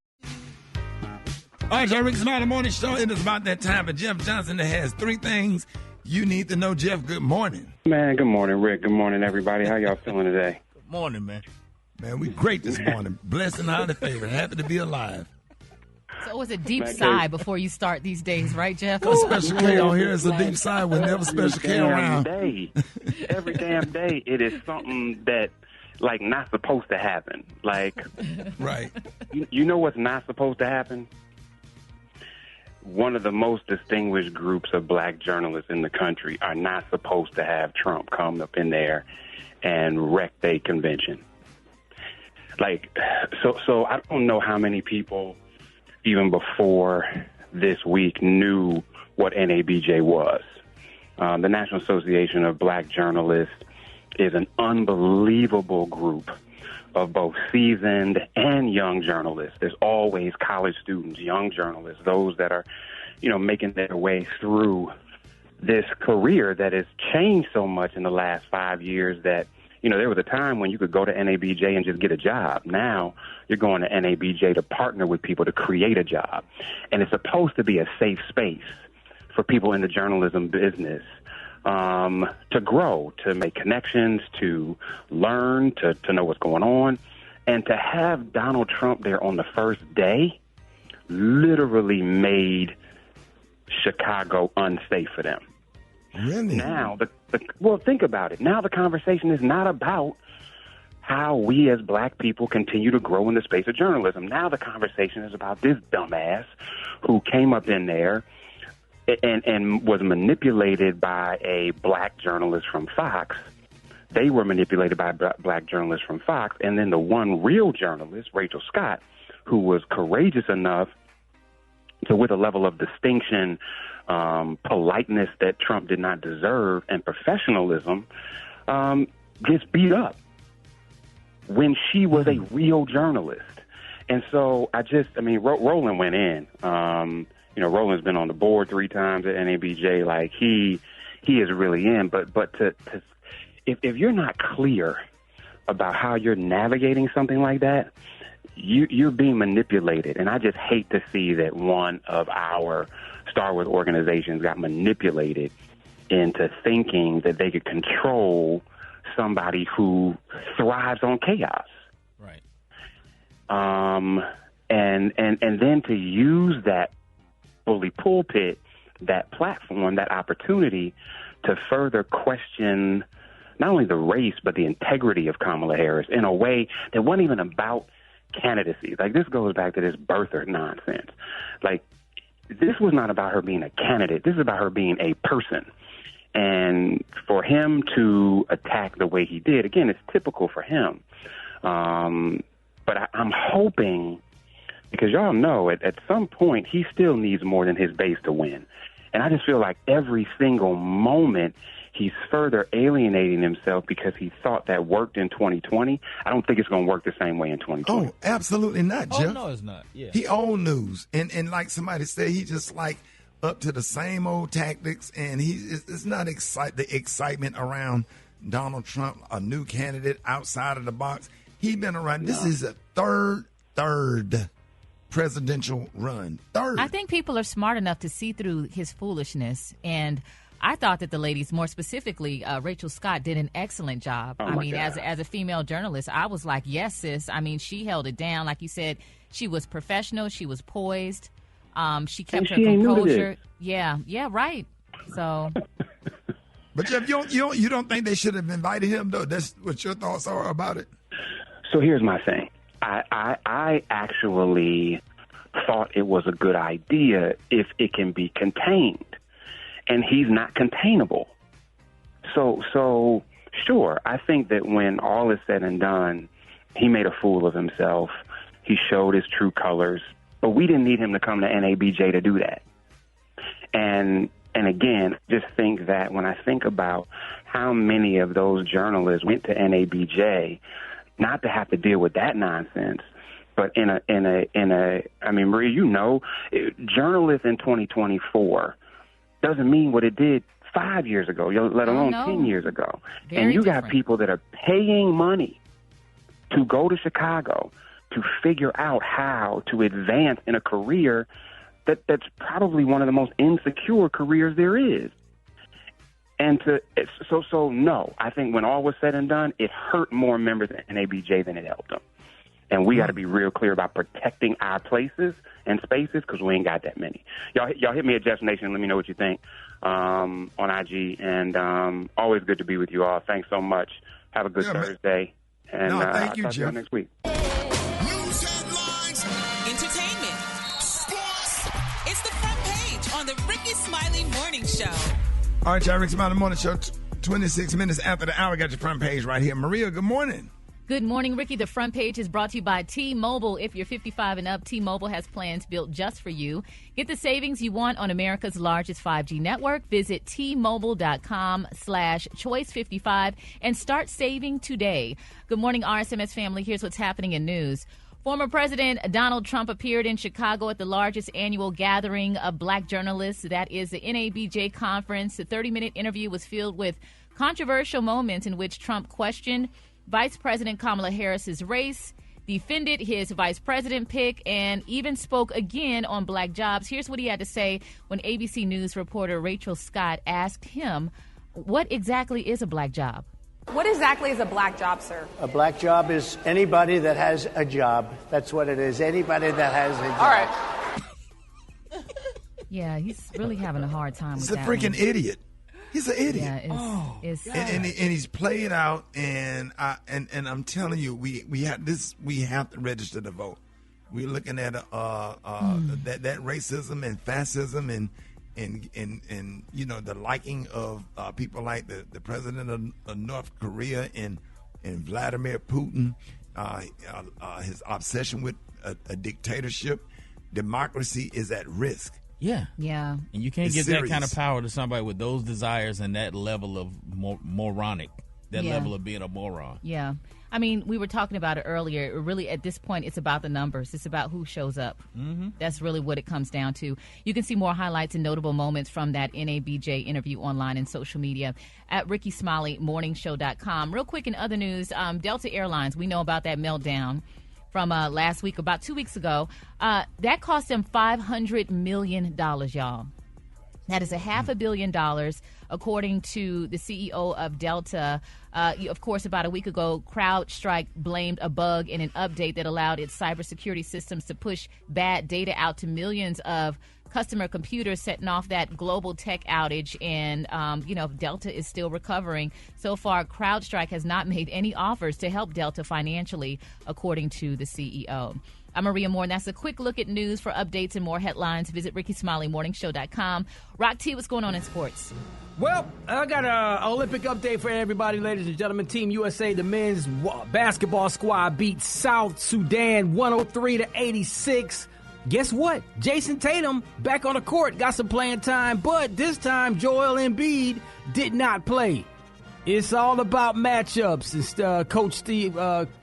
All right, y'all, Rickey Smiley Morning Show. It is about that time for Jeff Johnson that has 3 things you need to know. Jeff, good morning. Man, good morning, Rick. Good morning, everybody. How y'all feeling today? Good morning, man. Man, we great this morning. Blessed and highly favored. Happy to be alive. So Oh, it's a deep sigh before you start these days, right, Jeff? Special K on here is a deep sigh with never Special K around. Every damn day, it is something that, like, not supposed to happen. Like, right. You know what's not supposed to happen? One of the most distinguished groups of black journalists in the country are not supposed to have Trump come up in there and wreck their convention. Like, so I don't know how many people, even before this week, knew what NABJ was. The National Association of Black Journalists is an unbelievable group of both seasoned and young journalists. There's always college students, young journalists, those that are, making their way through this career that has changed so much in the last 5 years that, there was a time when you could go to NABJ and just get a job. Now you're going to NABJ to partner with people to create a job. And it's supposed to be a safe space for people in the journalism business to grow, to make connections, to learn, to know what's going on. And to have Donald Trump there on the first day literally made Chicago unsafe for them. Really? Now, well, think about it. Now the conversation is not about how we as black people continue to grow in the space of journalism. Now the conversation is about this dumbass who came up in there and was manipulated by a black journalist from Fox. They were manipulated by black journalists from Fox. And then the one real journalist, Rachel Scott, who was courageous enough to, with a level of distinction, politeness that Trump did not deserve, and professionalism, gets beat up when she was a real journalist. And so Roland went in. Roland's been on the board 3 times at NABJ. Like, he is really in. But if you're not clear about how you're navigating something like that, you're being manipulated. And I just hate to see that one of our Star Wars organizations got manipulated into thinking that they could control somebody who thrives on chaos. Right. And then to use that bully pulpit, that platform, that opportunity to further question not only the race but the integrity of Kamala Harris in a way that wasn't even about candidacy. Like, this goes back to this birther nonsense. Like, this was not about her being a candidate. This is about her being a person. And for him to attack the way he did, again, it's typical for him. But I'm hoping, because y'all know at some point he still needs more than his base to win. And I just feel like every single moment he's further alienating himself because he thought that worked in 2020. I don't think it's going to work the same way in 2020. Oh, absolutely not, Jeff. Oh, no, it's not. Yeah. He old news. And like somebody said, he just like up to the same old tactics. And it's not the excitement around Donald Trump, a new candidate outside of the box. He's been around. This is a third presidential run. Third. I think people are smart enough to see through his foolishness. And I thought that the ladies, more specifically, Rachel Scott, did an excellent job. Oh, I mean, God. as a female journalist, I was like, yes, sis. I mean, she held it down. Like you said, she was professional. She was poised. She kept her composure. Yeah, right. So. But Jeff, you don't think they should have invited him, though? That's what your thoughts are about it? So here's my thing. I actually thought it was a good idea if it can be contained. And he's not containable. So sure, I think that when all is said and done, he made a fool of himself. He showed his true colors. But we didn't need him to come to NABJ to do that. And again, just think that when I think about how many of those journalists went to NABJ, not to have to deal with that nonsense, but in a I mean, Maria, journalists in 2024 doesn't mean what it did 5 years ago, let alone 10 years ago. Very and you different. got people that are paying money to go to Chicago to figure out how to advance in a career that's probably one of the most insecure careers there is. And no, I think when all was said and done, it hurt more members of NABJ than it helped them. And we got to be real clear about protecting our places and spaces because we ain't got that many. Y'all hit me at Jeff Nation and let me know what you think on IG. And always good to be with you all. Thanks so much. Have a good Thursday. And thank you, I'll talk to y'all Jeff. next week. Entertainment. Sports. It's the front page on the Rickey Smiley Morning Show. All right, y'all, Rickey Smiley Morning Show, 26 minutes after the hour. Got your front page right here. Maria, good morning. Good morning, Ricky. The front page is brought to you by T-Mobile. If you're 55 and up, T-Mobile has plans built just for you. Get the savings you want on America's largest 5G network. Visit T-Mobile.com/choice55 and start saving today. Good morning, RSMS family. Here's what's happening in news. Former President Donald Trump appeared in Chicago at the largest annual gathering of black journalists. That is the NABJ conference. The 30-minute interview was filled with controversial moments in which Trump questioned Vice President Kamala Harris's race, defended his vice president pick, and even spoke again on black jobs. Here's what he had to say when ABC News reporter Rachel Scott asked him, what exactly is a black job? What exactly is a black job, sir? A black job is anybody that has a job. That's what it is. Anybody that has a job. All right. Yeah, he's really having a hard time with He's a that freaking one. idiot. He's an idiot. Yeah, and he's played out, and I'm telling you, we have to register to vote. We're looking at that racism and fascism and you know, the liking of people like the president of North Korea and Vladimir Putin, his obsession with a dictatorship. Democracy is at risk. Yeah. Yeah. And you can't It's give serious. that kind of power to somebody with those desires and that level of moronic, that Yeah. level of being a moron. Yeah. I mean, we were talking about it earlier. Really, at this point, it's about the numbers. It's about who shows up. Mm-hmm. That's really what it comes down to. You can see more highlights and notable moments from that NABJ interview online and social media at RickeySmileyMorningShow.com. Real quick, in other news, Delta Airlines, we know about that meltdown from last week, about 2 weeks ago. That cost them $500 million, y'all. That is $500 million, according to the CEO of Delta. Of course, about a week ago, CrowdStrike blamed a bug in an update that allowed its cybersecurity systems to push bad data out to millions of customer computers, setting off that global tech outage. And, Delta is still recovering. So far, CrowdStrike has not made any offers to help Delta financially, according to the CEO. I'm Maria Moore, and that's a quick look at news. For updates and more headlines, visit RickeySmileyMorningShow.com. Rock T, what's going on in sports? Well, I got an Olympic update for everybody, ladies and gentlemen. Team USA, the men's basketball squad, beat South Sudan 103-86. Guess what? Jason Tatum back on the court, got some playing time, but this time Joel Embiid did not play. It's all about matchups. And,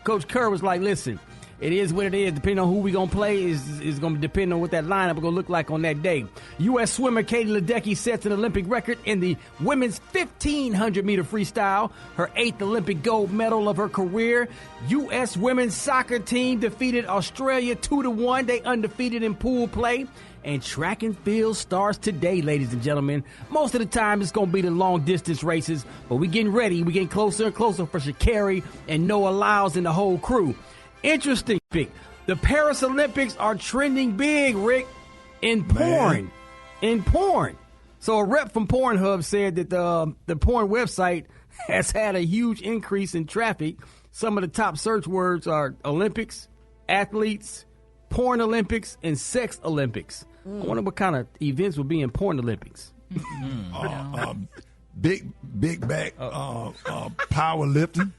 Coach Kerr was like, listen, it is what it is. Depending on who we going to play is going to depend on what that lineup is going to look like on that day. U.S. swimmer Katie Ledecky sets an Olympic record in the women's 1,500-meter freestyle, her 8th Olympic gold medal of her career. U.S. women's soccer team defeated Australia 2-1. They undefeated in pool play. And track and field starts today, ladies and gentlemen. Most of the time, it's going to be the long-distance races, but we're getting ready. We're getting closer and closer for Sha'Carri and Noah Lyles and the whole crew. Interesting pick. The Paris Olympics are trending big, Rick, in porn. In porn. So a rep from Pornhub said that the porn website has had a huge increase in traffic. Some of the top search words are Olympics, athletes, porn Olympics, and sex Olympics. I wonder what kind of events will be in porn Olympics. Big back powerlifting.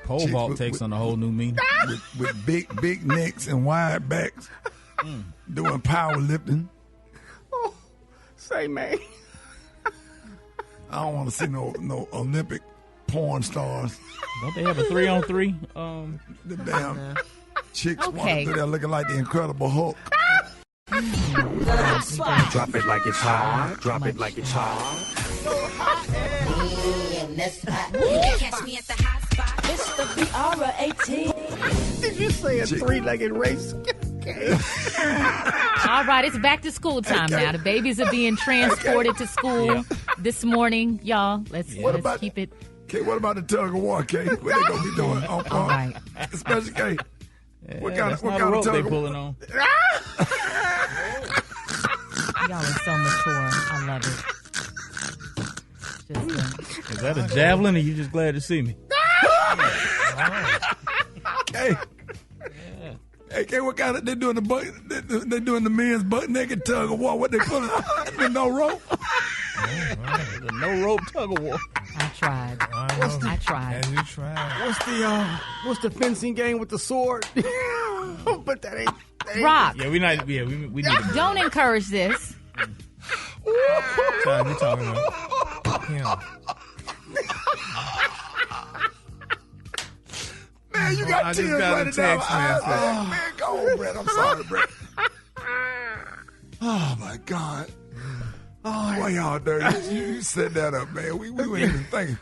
Pole vault takes on a whole new meaning. With big necks and wide backs, doing powerlifting. Oh, say, man. I don't want to see no Olympic porn stars. Don't they have a 3-on-3? The damn chicks want to do that looking like the Incredible Hulk. Drop it like it's hot. Drop it like it's hot. Catch me at the hot spot. It's the BR18. Did you say a three-legged race? All right, it's back to school time now. The babies are being transported to school this morning, y'all. Let's keep it Okay, what about the tug of war, Kay? What they gonna be doing? All right. Especially Kay. Yeah, What kind that's of not a rope tug they of war? pulling on? Y'all are so mature. I love it. Is that a javelin, or you just glad to see me? Hey. Hey, Kay, what kind of they doing they doing the men's butt naked tug of war? What they pulling on? With no rope? The no rope tug of war. I tried. I tried. As you tried. What's the fencing game with the sword? But that ain't Rock. Yeah, we need to Don't encourage this. Time you talking about? Yeah. Man, you got I tears just got a running down my text eyes. message. Oh, man, go on, Brett. I'm sorry, Brett. Oh, my God. Oh, why y'all dirty? You set that up, man. We weren't even thinking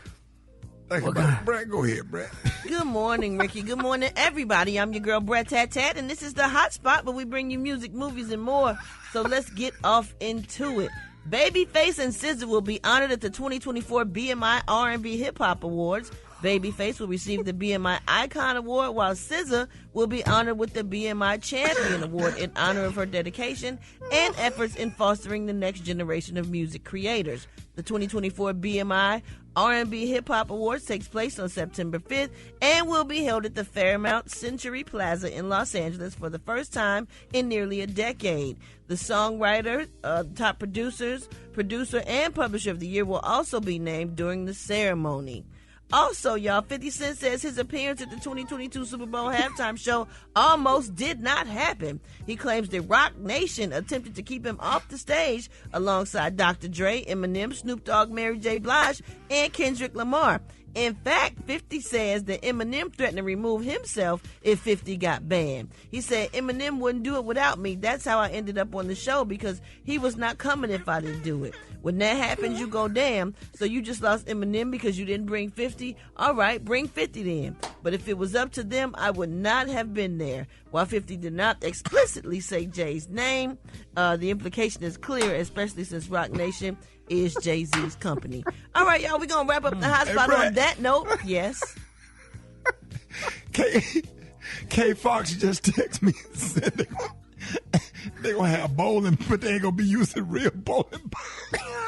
about it. Brett, go ahead, Brett. Good morning, Ricky. Good morning, everybody. I'm your girl, Brett Tat Tat, and this is the Hot Spot, but we bring you music, movies, and more. So let's get off into it. Babyface and SZA will be honored at the 2024 BMI R&B Hip Hop Awards. Babyface will receive the BMI Icon Award, while SZA will be honored with the BMI Champion Award in honor of her dedication and efforts in fostering the next generation of music creators. The 2024 BMI R&B Hip Hop Awards takes place on September 5th and will be held at the Fairmount Century Plaza in Los Angeles for the first time in nearly a decade. The songwriter, top producer, and publisher of the year will also be named during the ceremony. Also, y'all, 50 Cent says his appearance at the 2022 Super Bowl halftime show almost did not happen. He claims that Rock Nation attempted to keep him off the stage alongside Dr. Dre, Eminem, Snoop Dogg, Mary J. Blige, and Kendrick Lamar. In fact, 50 says that Eminem threatened to remove himself if 50 got banned. He said, Eminem wouldn't do it without me. That's how I ended up on the show, because he was not coming if I didn't do it. When that happens, you go, damn, so you just lost Eminem because you didn't bring 50? All right, bring 50 then. But if it was up to them, I would not have been there. While 50 did not explicitly say Jay's name, the implication is clear, especially since Rock Nation is Jay-Z's company. All right, y'all, we're going to wrap up the hot spot on that note. Yes. K Fox just texted me and said they're going to have bowling, but they ain't going to be using real bowling balls.